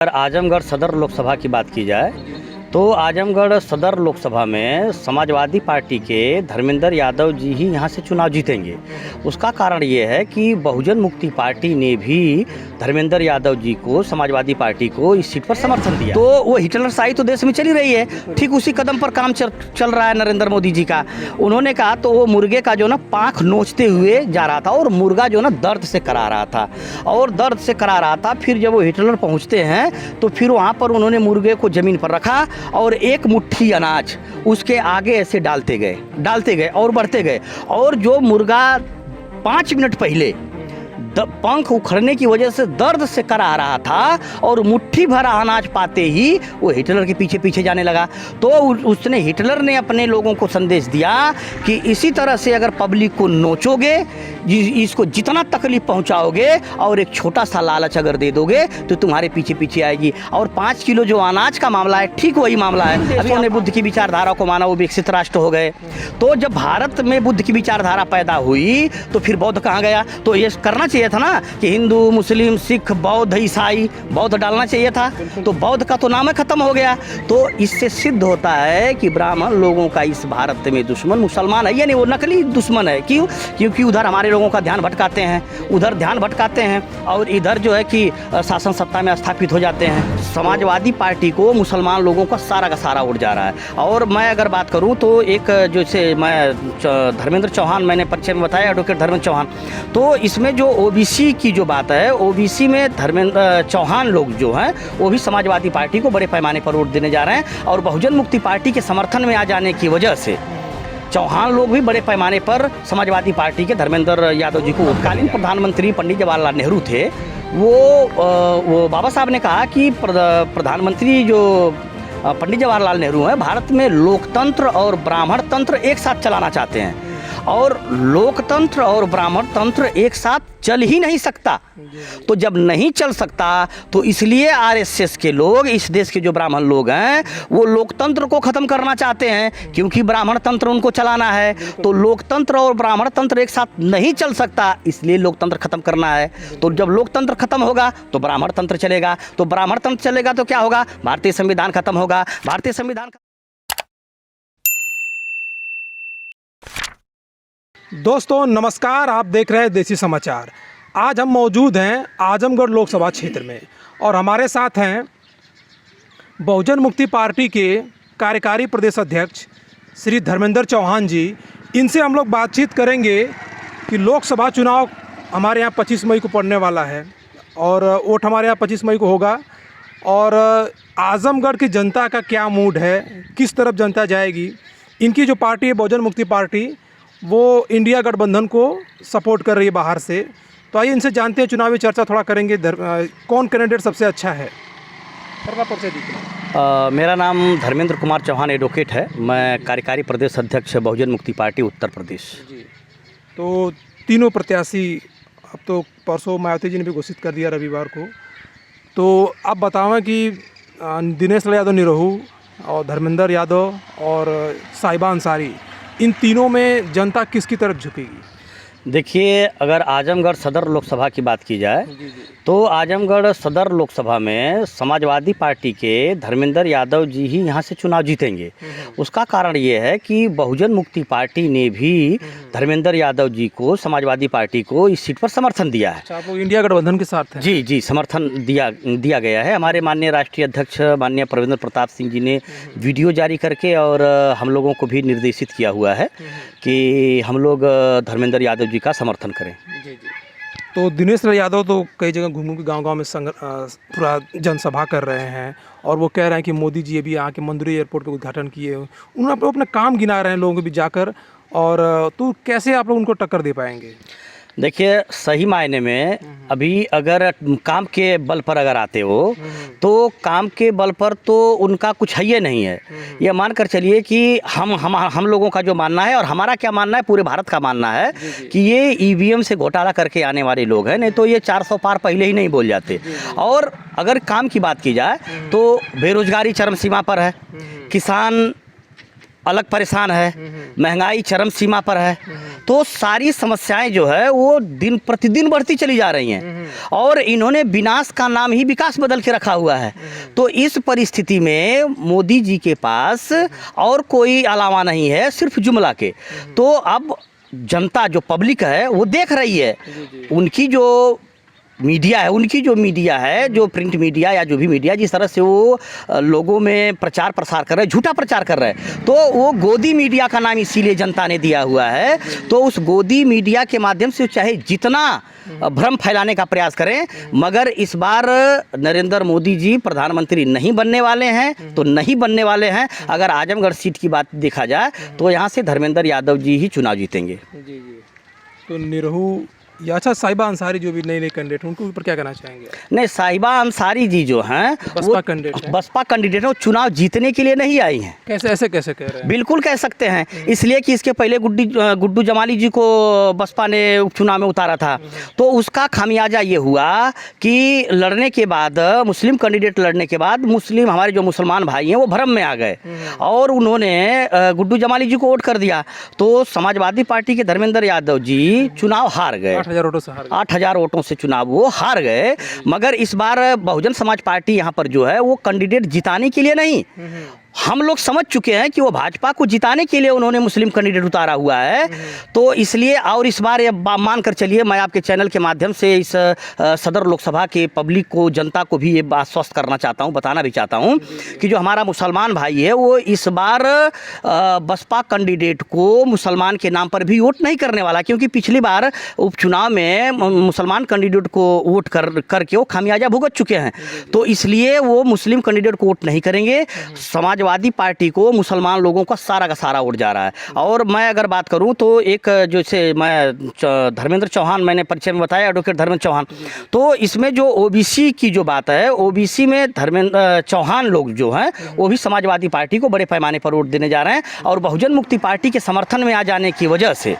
अगर आजमगढ़ सदर लोकसभा की बात की जाए तो आजमगढ़ सदर लोकसभा में समाजवादी पार्टी के धर्मेंद्र यादव जी ही यहाँ से चुनाव जीतेंगे। उसका कारण ये है कि बहुजन मुक्ति पार्टी ने भी धर्मेंद्र यादव जी को, समाजवादी पार्टी को इस सीट पर समर्थन दिया। तो वो हिटलरशाही तो देश में चली रही है, ठीक उसी कदम पर काम चल रहा है नरेंद्र मोदी जी का। उन्होंने कहा तो वो मुर्गे का जो ना पाँख नोचते हुए जा रहा था और मुर्गा जो ना दर्द से करा रहा था और दर्द से करा रहा था। फिर जब वो हिटलर पहुँचते हैं तो फिर वहाँ पर उन्होंने मुर्गे को ज़मीन पर रखा और एक मुट्ठी अनाज उसके आगे ऐसे डालते गए और बढ़ते गए। और जो मुर्गा 5 मिनट पहले पंख उखड़ने की वजह से दर्द से करा रहा था और मुट्ठी भरा अनाज पाते ही वो हिटलर के पीछे पीछे जाने लगा। तो उसने हिटलर ने अपने लोगों को संदेश दिया कि इसी तरह से अगर पब्लिक को नोचोगे, इसको जितना तकलीफ पहुंचाओगे और एक छोटा सा लालच अगर दे दोगे तो तुम्हारे पीछे पीछे आएगी। और 5 किलो जो अनाज का मामला है, ठीक वही मामला है। अभी उन्होंने बुद्ध की विचारधारा को माना, वो विकसित राष्ट्र हो गए। तो जब भारत में बुद्ध की विचारधारा पैदा हुई तो फिर बौद्ध कहाँ गया? तो ये करना चाहिए था ना कि हिंदू, मुस्लिम, सिख, बौद्ध, ईसाई, बौद्ध डालना चाहिए था। तो बौद्ध का तो नाम ही खत्म हो गया। तो इससे सिद्ध होता है कि ब्राह्मण लोगों का इस भारत में दुश्मन मुसलमान है, यानी वो नकली दुश्मन है। क्यों? क्योंकि उधर हमारे लोगों का ध्यान भटकाते हैं, और इधर जो है कि शासन सत्ता में स्थापित हो जाते हैं। समाजवादी पार्टी को मुसलमान लोगों का सारा वोट जा रहा है। और मैं अगर बात करूं तो एक जैसे मैं धर्मेंद्र चौहान, मैंने परिचय में बताया, एडवोकेट धर्मेंद्र चौहान। तो इसमें जो ओबीसी की जो बात है, ओबीसी में धर्मेंद्र चौहान लोग जो हैं वो भी समाजवादी पार्टी को बड़े पैमाने पर वोट देने जा रहे हैं। और बहुजन मुक्ति पार्टी के समर्थन में आ जाने की वजह से चौहान लोग भी बड़े पैमाने पर समाजवादी पार्टी के धर्मेंद्र यादव जी को। तत्कालीन प्रधानमंत्री पंडित जवाहरलाल नेहरू थे, वो बाबा साहब ने कहा कि प्रधानमंत्री जो पंडित जवाहरलाल नेहरू हैं, भारत में लोकतंत्र और ब्राह्मण तंत्र एक साथ चलाना चाहते हैं। और लोकतंत्र और ब्राह्मण तंत्र एक साथ चल ही नहीं सकता। तो जब नहीं चल सकता तो इसलिए आरएसएस के लोग, इस देश के जो ब्राह्मण लोग हैं, वो लोकतंत्र को ख़त्म करना चाहते हैं, क्योंकि ब्राह्मण तंत्र उनको चलाना है। तो लोकतंत्र और ब्राह्मण तंत्र एक साथ नहीं चल सकता, इसलिए लोकतंत्र ख़त्म करना है। तो जब लोकतंत्र ख़त्म होगा तो ब्राह्मण तंत्र चलेगा, तो ब्राह्मण तंत्र चलेगा तो क्या होगा? भारतीय संविधान ख़त्म होगा। भारतीय संविधान दोस्तों नमस्कार, आप देख रहे हैं देसी समाचार। आज हम मौजूद हैं आजमगढ़ लोकसभा क्षेत्र में और हमारे साथ हैं बहुजन मुक्ति पार्टी के कार्यकारी प्रदेश अध्यक्ष श्री धर्मेंद्र चौहान जी। इनसे हम लोग बातचीत करेंगे कि लोकसभा चुनाव हमारे यहाँ 25 मई को पड़ने वाला है और वोट हमारे यहाँ 25 मई को होगा। और आजमगढ़ की जनता का क्या मूड है, किस तरफ जनता जाएगी। इनकी जो पार्टी है बहुजन मुक्ति पार्टी, वो इंडिया गठबंधन को सपोर्ट कर रही है बाहर से। तो आइए इनसे जानते हैं, चुनावी चर्चा थोड़ा करेंगे। कौन कैंडिडेट सबसे अच्छा है? मेरा नाम धर्मेंद्र कुमार चौहान एडवोकेट है। मैं कार्यकारी प्रदेश अध्यक्ष बहुजन मुक्ति पार्टी उत्तर प्रदेश जी। तो तीनों प्रत्याशी, अब तो परसों मायावती जी ने भी घोषित कर दिया रविवार को। तो आप बतावें कि दिनेश लाल यादव निरहू और धर्मेंद्र यादव और साहिबा अंसारी, इन तीनों में जनता किसकी तरफ झुकेगी? देखिए, अगर आजमगढ़ सदर लोकसभा की बात की जाए तो आजमगढ़ सदर लोकसभा में समाजवादी पार्टी के धर्मेंद्र यादव जी ही यहाँ से चुनाव जीतेंगे। उसका कारण ये है कि बहुजन मुक्ति पार्टी ने भी धर्मेंद्र यादव जी को, समाजवादी पार्टी को इस सीट पर समर्थन दिया है। आप लोग इंडिया गठबंधन के साथ हैं? जी, समर्थन दिया गया है। हमारे माननीय राष्ट्रीय अध्यक्ष माननीय प्रवीण प्रताप सिंह जी ने वीडियो जारी करके और हम लोगों को भी निर्देशित किया हुआ है कि हम लोग धर्मेंद्र यादव जी का समर्थन करें। जी। तो दिनेश लाल यादव तो कई जगह घूम के गांव में पूरा जनसभा कर रहे हैं और वो कह रहे हैं कि मोदी जी अभी आके मंदुरी एयरपोर्ट का उद्घाटन किए। उन्होंने अपना काम गिना रहे हैं लोगों के बीच जाकर। और तो कैसे आप लोग उनको टक्कर दे पाएंगे? देखिए, सही मायने में अभी अगर काम के बल पर अगर आते हो तो काम के बल पर तो उनका कुछ है ही नहीं है। ये मान कर चलिए कि हम लोगों का जो मानना है और हमारा क्या मानना है, पूरे भारत का मानना है कि ये ईवीएम से घोटाला करके आने वाले लोग हैं, नहीं तो ये 400 पार पहले ही नहीं बोल जाते। और अगर काम की बात की जाए तो बेरोजगारी चरम सीमा पर है, किसान अलग परेशान है, महंगाई चरम सीमा पर है। तो सारी समस्याएं जो है वो दिन प्रतिदिन बढ़ती चली जा रही हैं और इन्होंने विनाश का नाम ही विकास बदल के रखा हुआ है। तो इस परिस्थिति में मोदी जी के पास और कोई अलावा नहीं है सिर्फ जुमला के। तो अब जनता जो पब्लिक है वो देख रही है, उनकी जो मीडिया है जो प्रिंट मीडिया या जो भी मीडिया जिस तरह से वो लोगों में प्रचार प्रसार कर रहे हैं, झूठा प्रचार कर रहे हैं, तो वो गोदी मीडिया का नाम इसीलिए जनता ने दिया हुआ है। तो उस गोदी मीडिया के माध्यम से चाहे जितना भ्रम फैलाने का प्रयास करें, मगर इस बार नरेंद्र मोदी जी प्रधानमंत्री नहीं बनने वाले हैं तो नहीं बनने वाले हैं। अगर आजमगढ़ सीट की बात देखा जाए तो यहाँ से धर्मेंद्र यादव जी ही चुनाव जीतेंगे। जी। तो निरहू या अच्छा साहिबा अंसारी जो भी नए कैंडिडेट हैं उनको ऊपर क्या कहना चाहेंगे? नहीं, साहिबा अंसारी जी जो हैं बसपा कैंडिडेट है, वो चुनाव जीतने के लिए नहीं आई हैं। कैसे ऐसे कैसे कह रहे हैं? बिल्कुल कह सकते हैं, इसलिए कि इसके पहले गुड्डू जमाली जी को बसपा ने उपचुनाव में उतारा था, तो उसका खामियाजा ये हुआ कि लड़ने के बाद मुस्लिम कैंडिडेट लड़ने के बाद मुस्लिम हमारे जो मुसलमान भाई हैं वो भ्रम में आ गए और उन्होंने गुड्डू जमाली जी को वोट कर दिया। तो समाजवादी पार्टी के धर्मेंद्र यादव जी चुनाव हार गए, 8,000 वोटों से चुनाव वो हार गए। मगर इस बार बहुजन समाज पार्टी यहाँ पर जो है वो कैंडिडेट जिताने के लिए नहीं, हम लोग समझ चुके हैं कि वो भाजपा को जिताने के लिए उन्होंने मुस्लिम कैंडिडेट उतारा हुआ है। तो इसलिए और इस बार ये मान कर चलिए, मैं आपके चैनल के माध्यम से इस सदर लोकसभा के पब्लिक को, जनता को भी ये बात स्वस्थ करना चाहता हूँ, बताना भी चाहता हूँ कि जो हमारा मुसलमान भाई है वो इस बार बसपा कैंडिडेट को मुसलमान के नाम पर भी वोट नहीं करने वाला, क्योंकि पिछली बार उपचुनाव में मुसलमान कैंडिडेट को वोट करके वो खामियाजा भुगत चुके हैं। तो इसलिए वो मुस्लिम कैंडिडेट को वोट नहीं करेंगे। समाजवादी पार्टी को मुसलमान लोगों का सारा वोट जा रहा है। और मैं अगर बात करूं तो एक जैसे मैं धर्मेंद्र चौहान, मैंने परिचय में बताया एडवोकेट धर्मेंद्र चौहान, तो इसमें जो ओबीसी की जो बात है, ओबीसी में धर्मेंद्र चौहान लोग जो हैं वो भी समाजवादी पार्टी को बड़े पैमाने पर वोट देने जा रहे हैं और बहुजन मुक्ति पार्टी के समर्थन में आ जाने की वजह से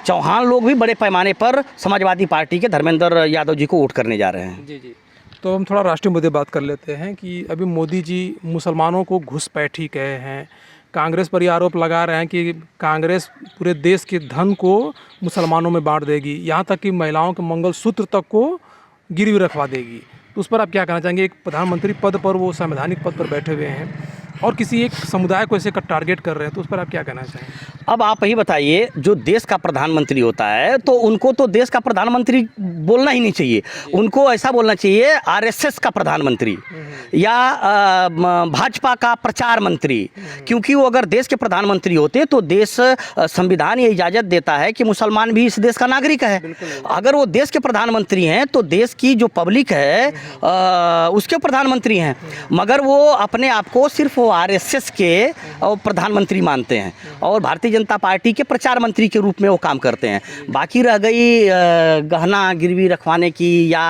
चौहान लोग भी बड़े पैमाने पर समाजवादी पार्टी के धर्मेंद्र यादव जी को वोट करने जा रहे हैं। जी। तो हम थोड़ा राष्ट्रीय मुद्दे बात कर लेते हैं कि अभी मोदी जी मुसलमानों को घुसपैठी कहे हैं, कांग्रेस पर ये आरोप लगा रहे हैं कि कांग्रेस पूरे देश के धन को मुसलमानों में बांट देगी, यहाँ तक कि महिलाओं के मंगलसूत्र तक को गिरवी रखवा देगी। तो उस पर आप क्या कहना चाहेंगे? एक प्रधानमंत्री पद पर, वो संवैधानिक पद पर बैठे हुए हैं और किसी एक समुदाय को ऐसे का टारगेट कर रहे हैं, तो उस पर आप क्या कहना चाहेंगे? अब आप ही बताइए, जो देश का प्रधानमंत्री होता है तो उनको तो देश का प्रधानमंत्री बोलना ही नहीं चाहिए, उनको ऐसा बोलना चाहिए आरएसएस का प्रधानमंत्री या भाजपा का प्रचार मंत्री, क्योंकि वो अगर देश के प्रधानमंत्री होते तो देश संविधान ये इजाज़त देता है कि मुसलमान भी इस देश का नागरिक है। अगर वो देश के प्रधानमंत्री हैं तो देश की जो पब्लिक है उसके प्रधानमंत्री हैं, मगर वो अपने आप को सिर्फ आरएसएस के प्रधानमंत्री मानते हैं और भारतीय जनता पार्टी के प्रचार मंत्री के रूप में वो काम करते हैं। बाकी रह गई गहना गिरवी रखवाने की या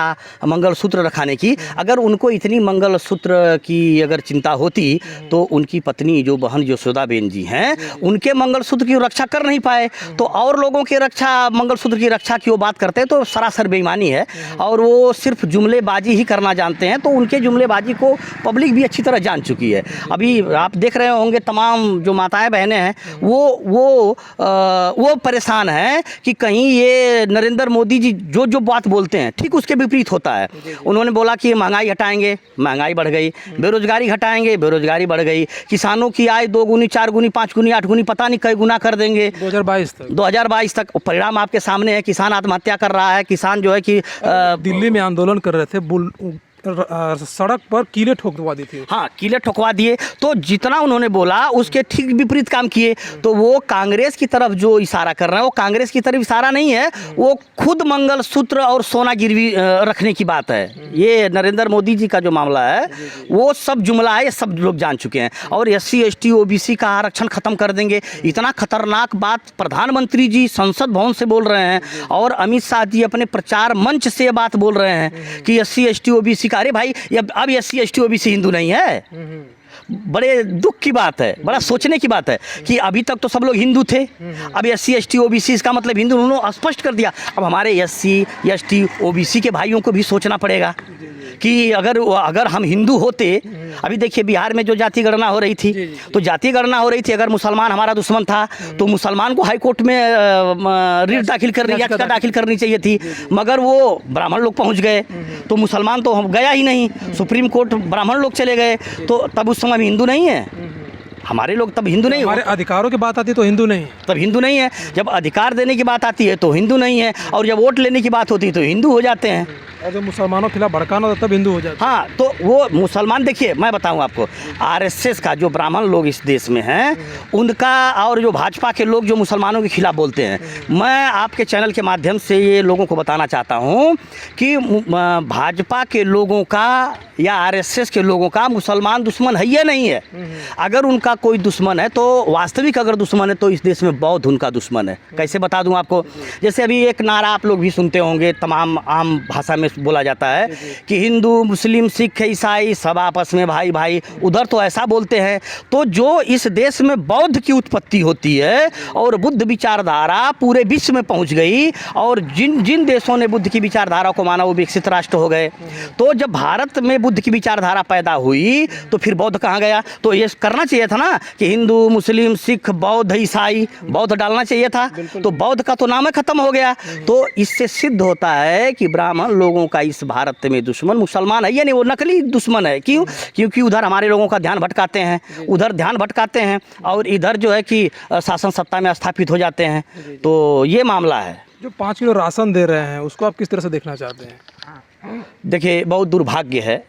मंगलसूत्र रखाने की, अगर उनको इतनी मंगलसूत्र की अगर चिंता होती तो उनकी पत्नी जो बहन यशोदाबेन जी हैं उनके मंगलसूत्र की रक्षा कर नहीं पाए, तो और लोगों के मंगलसूत्र की रक्षा की वो बात करते हैं तो सरासर बेईमानी है और वो सिर्फ जुमलेबाजी ही करना जानते हैं। तो उनके जुमलेबाजी को पब्लिक भी अच्छी तरह जान चुकी है। अभी आप देख रहे होंगे तमाम जो माताएं बहनें हैं वो परेशान हैं कि कहीं ये नरेंद्र मोदी जी जो बात बोलते हैं ठीक उसके विपरीत होता है। उन्होंने बोला कि महंगाई हटाएंगे, महंगाई बढ़ गई, बेरोजगारी हटाएंगे, बेरोजगारी बढ़ गई, किसानों की आय 2 गुनी 4 गुनी 5 गुनी 8 गुनी पता नहीं कई गुना कर देंगे 2022 तक। परिणाम आपके सामने है, किसान आत्महत्या कर रहा है। किसान जो है कि दिल्ली में आंदोलन कर रहे थे, सड़क पर कीले ठोकवा दी थी। हाँ, कीले ठोकवा दिए। तो जितना उन्होंने बोला उसके ठीक विपरीत काम किए। तो वो कांग्रेस की तरफ जो इशारा कर रहे हैं वो कांग्रेस की तरफ इशारा नहीं है, वो खुद मंगलसूत्र और सोना गिरवी रखने की बात है। ये नरेंद्र मोदी जी का जो मामला है वो सब जुमला है, ये सब लोग जान चुके हैं। और SC ST OBC का आरक्षण खत्म कर देंगे, इतना खतरनाक बात प्रधानमंत्री जी संसद भवन से बोल रहे हैं और अमित शाह जी अपने प्रचार मंच से ये बात बोल रहे हैं कि SC ST OBC। अरे भाई, अब SC ST OBC हिंदू नहीं है। बड़े दुख की बात है, बड़ा सोचने की बात है कि अभी तक तो सब लोग हिंदू थे, अब SC ST OBC इसका मतलब हिंदू, उन्होंने स्पष्ट कर दिया। अब हमारे SC ST OBC के भाइयों को भी सोचना पड़ेगा कि अगर हम हिंदू होते, अभी देखिए बिहार में जो जाति गणना हो रही थी, तो जाति गणना हो रही थी, अगर मुसलमान हमारा दुश्मन था तो मुसलमान को हाई कोर्ट में रिट दाखिल करनी, याचिका दाखिल करनी चाहिए थी, मगर वो ब्राह्मण लोग पहुंच गए, तो मुसलमान तो हम गया ही नहीं, सुप्रीम कोर्ट ब्राह्मण लोग चले गए, तो तब उस समय हम हिंदू नहीं है, हमारे लोग तब हिंदू नहीं, हमारे अधिकारों की बात आती है तो हिंदू नहीं, तब हिंदू नहीं है, जब अधिकार देने की बात आती है तो हिंदू नहीं है, और जब वोट लेने की बात होती है तो हिंदू हो जाते हैं, और जब मुसलमानों के खिलाफ भड़काना होता तब हिंदू हो जाते हैं। हाँ, तो वो मुसलमान, देखिए मैं बताऊं आपको, आरएसएस का जो ब्राह्मण लोग इस देश में हैं उनका, और जो भाजपा के लोग जो मुसलमानों के खिलाफ बोलते हैं, मैं आपके चैनल के माध्यम से ये लोगों को बताना चाहता हूं कि भाजपा के लोगों का या आरएसएस के लोगों का मुसलमान दुश्मन है या नहीं है। अगर उनका कोई दुश्मन है तो वास्तविक अगर दुश्मन है तो इस देश में बौद्ध उनका दुश्मन है। कैसे बता दूं आपको, जैसे अभी एक नारा आप लोग भी सुनते होंगे, तमाम आम भाषा में बोला जाता है कि हिंदू मुस्लिम सिख ईसाई सब आपस में भाई भाई, उधर तो ऐसा बोलते हैं। तो जो इस देश में बौद्ध की उत्पत्ति होती है और बुद्ध विचारधारा पूरे विश्व में पहुंच गई, और जिन जिन देशों ने बुद्ध की विचारधारा को माना वो विकसित राष्ट्र हो गए, तो जब भारत में बुद्ध की विचारधारा पैदा हुई तो फिर बौद्ध कहाँ गया। तो ये करना चाहिए था ना कि हिंदू मुस्लिम सिख बौद्ध ईसाई, बौद्ध डालना चाहिए था, तो बौद्ध का तो नाम ही खत्म हो गया। तो इससे सिद्ध होता है कि ब्राह्मण लोगों का इस भारत में दुश्मन मुसलमान है या नहीं, वो नकली दुश्मन है। क्यों? क्योंकि उधर हमारे लोगों का ध्यान भटकाते हैं, उधर ध्यान भटकाते हैं, और इधर जो है कि शासन सत्ता में स्थापित हो जाते हैं। तो ये मामला है। जो 5 किलो राशन दे रहे हैं उसको आप किस तरह से देखना चाहते हैं? देखिए, बहुत दुर्भाग्य है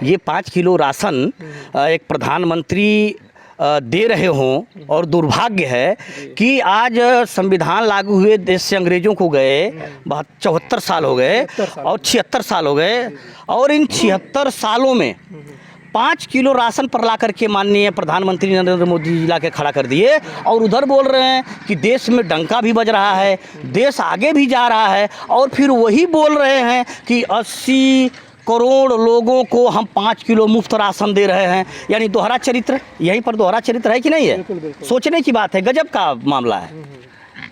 ये 5 किलो राशन एक प्रधानमंत्री दे रहे हों, और दुर्भाग्य है कि आज संविधान लागू हुए देश से अंग्रेजों को गए 74 साल हो गए और 76 साल हो गए, और इन 76 सालों में 5 किलो राशन पर ला करके माननीय प्रधानमंत्री नरेंद्र मोदी जी ला के खड़ा कर दिए, और उधर बोल रहे हैं कि देश में डंका भी बज रहा है, देश आगे भी जा रहा है, और फिर वही बोल रहे हैं कि 80 करोड़ लोगों को हम 5 किलो मुफ्त राशन दे रहे हैं। यानी दोहरा चरित्र, यहीं पर दोहरा चरित्र है कि नहीं है? बिल्कुल, बिल्कुल। सोचने की बात है, गजब का मामला है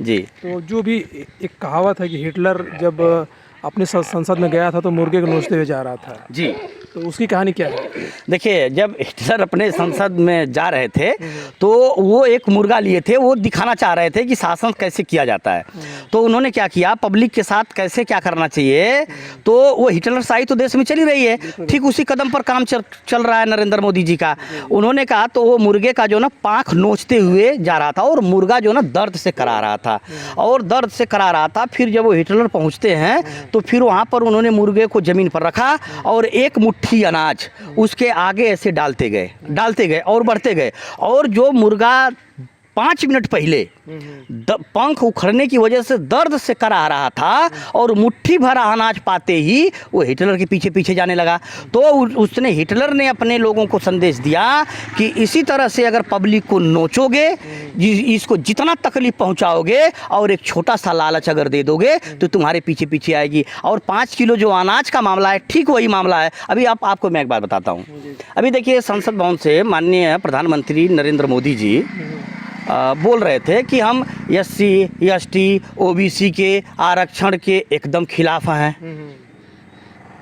जी। तो जो भी एक कहावत है कि हिटलर जब अपने संसद में गया था तो मुर्गे को नोचते हुए जा रहा था जी, तो उसकी कहानी क्या है? देखिए, जब हिटलर अपने संसद में जा रहे थे तो वो एक मुर्गा लिए थे, वो दिखाना चाह रहे थे कि शासन कैसे किया जाता है। तो उन्होंने क्या किया, पब्लिक के साथ कैसे क्या करना चाहिए, तो वो हिटलर शाही तो देश में चली रही है, ठीक उसी कदम पर काम चल रहा है नरेंद्र मोदी जी का। उन्होंने कहा तो वो मुर्गे का जो ना पाँख नोचते हुए जा रहा था, और मुर्गा जो ना दर्द से करा रहा था, और दर्द से करा रहा था। फिर जब वो हिटलर पहुँचते हैं तो फिर वहाँ पर उन्होंने मुर्गे को ज़मीन पर रखा, और एक मुट्ठी अनाज उसके आगे ऐसे डालते गए और बढ़ते गए, और जो मुर्गा 5 मिनट पहले पंख उखड़ने की वजह से दर्द से करा रहा था, और मुट्ठी भरा अनाज पाते ही वो हिटलर के पीछे पीछे जाने लगा। तो उसने, हिटलर ने अपने लोगों को संदेश दिया कि इसी तरह से अगर पब्लिक को नोचोगे, इसको जितना तकलीफ पहुंचाओगे, और एक छोटा सा लालच अगर दे दोगे तो तुम्हारे पीछे पीछे आएगी। और 5 किलो जो अनाज का मामला है, ठीक वही मामला है। अभी आपको मैं एक बात बताता हूँ। अभी देखिए, संसद भवन से माननीय प्रधानमंत्री नरेंद्र मोदी जी बोल रहे थे कि हम SC ST OBC के आरक्षण के एकदम खिलाफ हैं,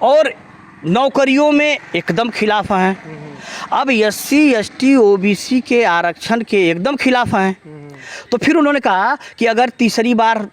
और नौकरियों में एकदम खिलाफ हैं। अब SC ST OBC के आरक्षण के एकदम खिलाफ हैं। तो फिर उन्होंने कहा कि अगर तीसरी बार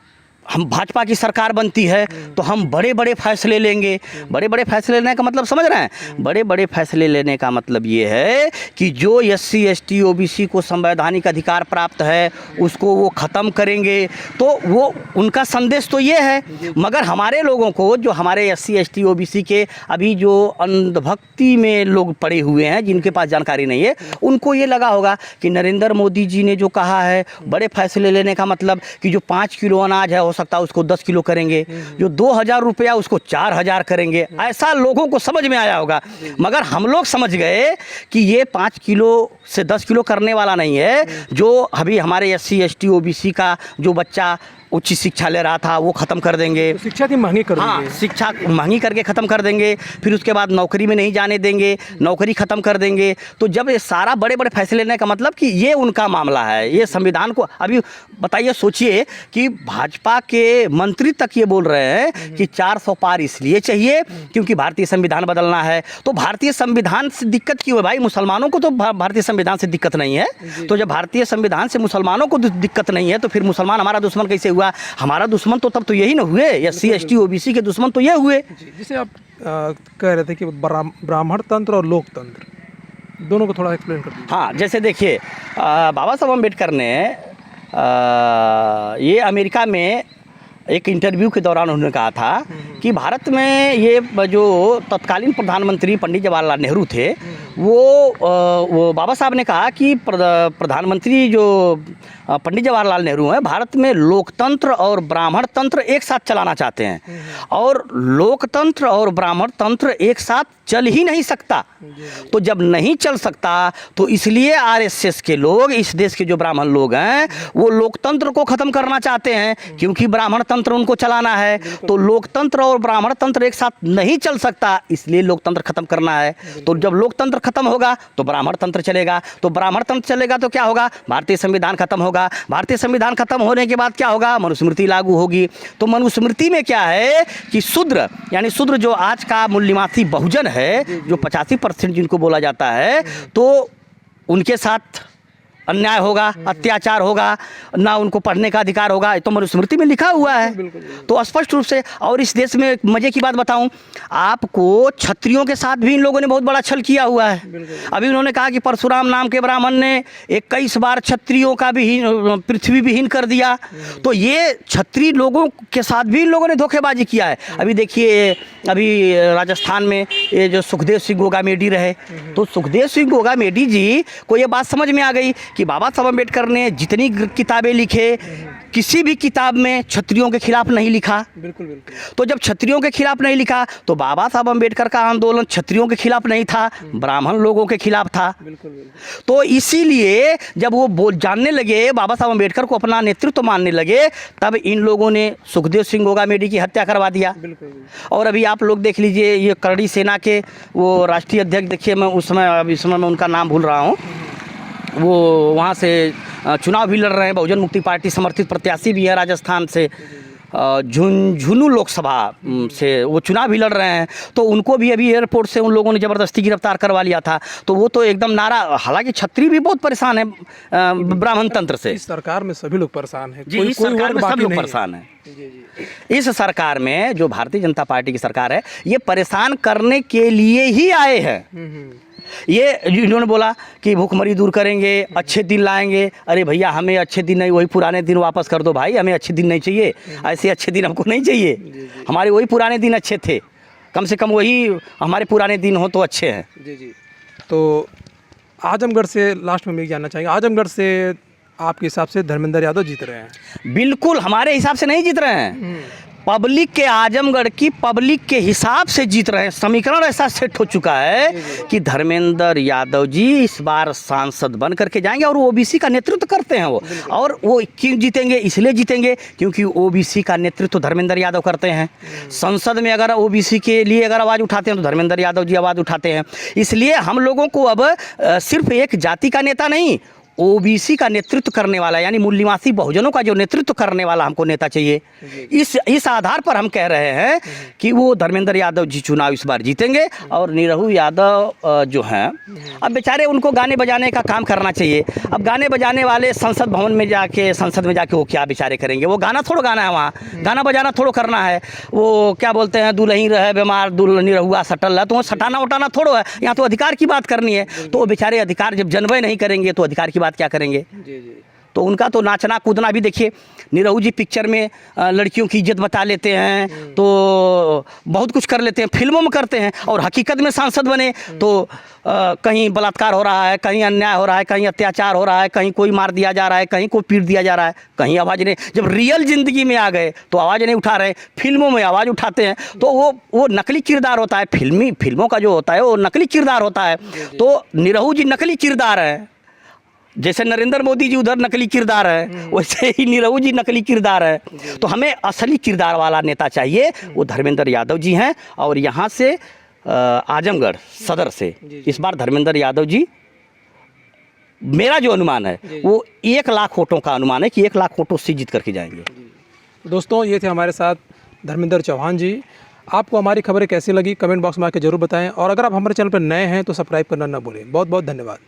हम भाजपा की सरकार बनती है तो हम बड़े बड़े फैसले लेंगे। बड़े बड़े फैसले लेने का मतलब समझ रहे हैं? बड़े बड़े फैसले लेने का मतलब ये है कि जो SC ST OBC को संवैधानिक अधिकार प्राप्त है उसको वो ख़त्म करेंगे। तो वो उनका संदेश तो ये है, मगर हमारे लोगों को, जो हमारे SC ST OBC के अभी जो अंधभक्ति में लोग पड़े हुए हैं, जिनके पास जानकारी नहीं है, उनको ये लगा होगा कि नरेंद्र मोदी जी ने जो कहा है बड़े फैसले लेने का मतलब कि जो 5 किलो अनाज है सकता है उसको 10 किलो करेंगे, जो 2000 रुपया उसको 4000 करेंगे, ऐसा लोगों को समझ में आया होगा। मगर हम लोग समझ गए कि ये 5 किलो से 10 किलो करने वाला नहीं है। जो अभी हमारे SC ST OBC का जो बच्चा उच्च शिक्षा ले रहा था वो ख़त्म कर देंगे। तो शिक्षा की महंगी कर हाँ, देंगे। शिक्षा महंगी करके ख़त्म कर देंगे, फिर उसके बाद नौकरी में नहीं जाने देंगे, नौकरी ख़त्म कर देंगे। तो जब ये सारा बड़े बड़े फैसले लेने का मतलब कि ये उनका मामला है, ये संविधान को अभी बताइए, सोचिए कि भाजपा के मंत्री तक ये बोल रहे हैं कि 400 पार इसलिए चाहिए क्योंकि भारतीय संविधान बदलना है। तो भारतीय संविधान से दिक्कत क्यों है भाई? मुसलमानों को तो भारतीय संविधान से दिक्कत नहीं है। तो जब भारतीय संविधान से मुसलमानों को दिक्कत नहीं है तो फिर मुसलमान हमारा दुश्मन कैसे हुआ? हमारा दुश्मन तो तब तो यही ना हुए, SC ST OBC के दुश्मन तो ये हुए। जिसे आप कह रहे थे कि ब्राह्मण तंत्र और लोकतंत्र दोनों को थोड़ा एक्सप्लेन कर दीजिए। हाँ, जैसे देखिए, बाबा साहब अम्बेडकर ने ये अमेरिका में एक इंटरव्यू के दौरान उन्होंने कहा था कि भारत में ये जो तत्कालीन प्रधानमंत्री पंडित जवाहरलाल नेहरू थे, वो बाबा साहब ने कहा कि प्रधानमंत्री जो पंडित जवाहरलाल नेहरू हैं, भारत में लोकतंत्र और ब्राह्मण तंत्र एक साथ चलाना चाहते हैं, और लोकतंत्र और ब्राह्मण तंत्र एक साथ चल ही नहीं सकता। तो जब नहीं चल सकता तो इसलिए RSS के लोग, इस देश के जो ब्राह्मण लोग हैं, वो लोकतंत्र को ख़त्म करना चाहते हैं क्योंकि ब्राह्मण तंत्र उनको चलाना है। तो लोकतंत्र और ब्राह्मण तंत्र एक साथ नहीं चल सकता, इसलिए लोकतंत्र ख़त्म करना है। तो जब लोकतंत्र ख़त्म होगा तो ब्राह्मण तंत्र चलेगा, तो ब्राह्मण तंत्र चलेगा तो क्या होगा? भारतीय संविधान ख़त्म होगा। भारतीय संविधान ख़त्म होने के बाद क्या होगा? मनुस्मृति लागू होगी। तो मनुस्मृति में क्या है कि शूद्र, यानी शूद्र जो आज का मूल्यवासी बहुजन है, जो 85% जिनको बोला जाता है, तो उनके साथ अन्याय होगा, अत्याचार होगा, ना उनको पढ़ने का अधिकार होगा। ये तो मनुस्मृति में लिखा हुआ है। तो स्पष्ट रूप से, और इस देश में मज़े की बात बताऊं आपको, क्षत्रियों के साथ भी इन लोगों ने बहुत बड़ा छल किया हुआ है। अभी उन्होंने कहा कि परशुराम नाम के ब्राह्मण ने 21 बार क्षत्रियों का भी पृथ्वी विहीन कर दिया। तो ये क्षत्रिय लोगों के साथ भी इन लोगों ने धोखेबाजी किया है। अभी देखिए, अभी राजस्थान में ये जो सुखदेव सिंह गोगामेडी रहे, तो सुखदेव सिंह गोगामेडी जी को ये बात समझ में आ गई कि बाबा साहब अम्बेडकर ने जितनी किताबें लिखे, किसी भी किताब में क्षत्रियों के खिलाफ नहीं लिखा। बिल्कुल। तो जब क्षत्रियों के खिलाफ नहीं लिखा तो बाबा साहब अम्बेडकर का आंदोलन क्षत्रियों के खिलाफ नहीं था, ब्राह्मण लोगों के खिलाफ था। तो इसीलिए जब वो जानने लगे, बाबा साहब अम्बेडकर को अपना नेतृत्व मानने लगे, तब इन लोगों ने सुखदेव सिंह गोगामेडी की हत्या करवा दिया। और अभी आप लोग देख लीजिए, ये करड़ी सेना के वो राष्ट्रीय अध्यक्ष, देखिए मैं उस समय मैं उनका नाम भूल रहा हूँ, वो वहाँ से चुनाव भी लड़ रहे हैं, बहुजन मुक्ति पार्टी समर्थित प्रत्याशी भी है राजस्थान से, झुंझुनू लोकसभा से वो चुनाव भी लड़ रहे हैं। तो उनको भी अभी एयरपोर्ट से उन लोगों ने ज़बरदस्ती गिरफ्तार करवा लिया था। तो वो तो एकदम नारा, हालांकि छत्री भी बहुत परेशान है ब्राह्मण तंत्र से। इस सरकार में सभी लोग परेशान हैं। जी, इस सरकार में सब लोग परेशाान हैं। इस सरकार में जो भारतीय जनता पार्टी की सरकार है, ये परेशान करने के लिए ही आए हैं। ये इन्होंने बोला कि भूखमरी दूर करेंगे, अच्छे दिन लाएंगे। अरे भैया, हमें अच्छे दिन नहीं, वही पुराने दिन वापस कर दो भाई, हमें अच्छे दिन नहीं चाहिए, ऐसे अच्छे दिन हमको नहीं चाहिए। हमारे वही पुराने दिन अच्छे थे, कम से कम वही हमारे पुराने दिन हो तो अच्छे हैं। जी। तो आजमगढ़ से लास्ट में मैं जानना चाहेंगे, आजमगढ़ से आपके हिसाब से धर्मेंद्र यादव जीत रहे हैं? बिल्कुल हमारे हिसाब से नहीं जीत रहे हैं, पब्लिक के, आजमगढ़ की पब्लिक के हिसाब से जीत रहे हैं। समीकरण ऐसा सेट हो चुका है कि धर्मेंद्र यादव जी इस बार सांसद बन करके जाएंगे, और OBC का नेतृत्व करते हैं वो। और वो क्यों जीतेंगे? इसलिए जीतेंगे क्योंकि OBC का नेतृत्व धर्मेंद्र यादव करते हैं। संसद में अगर OBC के लिए अगर आवाज़ उठाते हैं तो धर्मेंद्र यादव जी आवाज़ उठाते हैं। इसलिए हम लोगों को अब सिर्फ एक जाति का नेता नहीं, OBC का नेतृत्व करने वाला, यानी मूल्यवासी बहुजनों का जो नेतृत्व करने वाला हमको नेता चाहिए। इस आधार पर हम कह रहे हैं कि वो धर्मेंद्र यादव जी चुनाव इस बार जीतेंगे। और निरहू यादव जो हैं, अब बेचारे उनको गाने बजाने का काम करना चाहिए। अब गाने बजाने वाले संसद भवन में जाके, संसद में जाके वो क्या बेचारे करेंगे? वो गाना थोड़ा गाना है, वहाँ गाना बजाना थोड़ा करना है। वो क्या बोलते हैं, दुल्हन रहे बीमार दुल्हनी रहुआ सटल है, तो वो सटाना उटाना थोड़ा है। यहाँ तो अधिकार की बात करनी है। तो वो बेचारे अधिकार जब जनबे नहीं करेंगे तो अधिकार की क्या करेंगे? तो उनका तो नाचना कूदना भी देखिए, निरहू जी पिक्चर में लड़कियों की इज्जत बता लेते हैं, तो बहुत कुछ कर लेते हैं, फिल्मों में करते हैं, और हकीकत में सांसद बने तो कहीं बलात्कार हो रहा है, कहीं अन्याय हो रहा है, कहीं अत्याचार हो रहा है, कहीं कोई मार दिया जा रहा है, कहीं कोई पीट दिया जा रहा है, कहीं आवाज़ नहीं। जब रियल ज़िंदगी में आ गए तो आवाज़ नहीं उठा रहे, फिल्मों में आवाज़ उठाते हैं। तो वो नकली किरदार होता है, फिल्मों का जो होता है वो नकली किरदार होता है। तो निरहू जी नकली किरदार है, जैसे नरेंद्र मोदी जी उधर नकली किरदार है, वैसे ही निरहू जी नकली किरदार है। तो हमें असली किरदार वाला नेता चाहिए, वो धर्मेंद्र यादव जी हैं। और यहाँ से आजमगढ़ सदर से इस बार धर्मेंद्र यादव जी, मेरा जो अनुमान है वो 1 लाख वोटों का अनुमान है कि 1 लाख वोटों से जीत करके जाएंगे। दोस्तों, ये थे हमारे साथ धर्मेंद्र चौहान जी। आपको हमारी खबरें कैसी लगी कमेंट बॉक्स में आके जरूर बताएं, और अगर आप हमारे चैनल पर नए हैं तो सब्सक्राइब करना ना भूलें। बहुत बहुत धन्यवाद।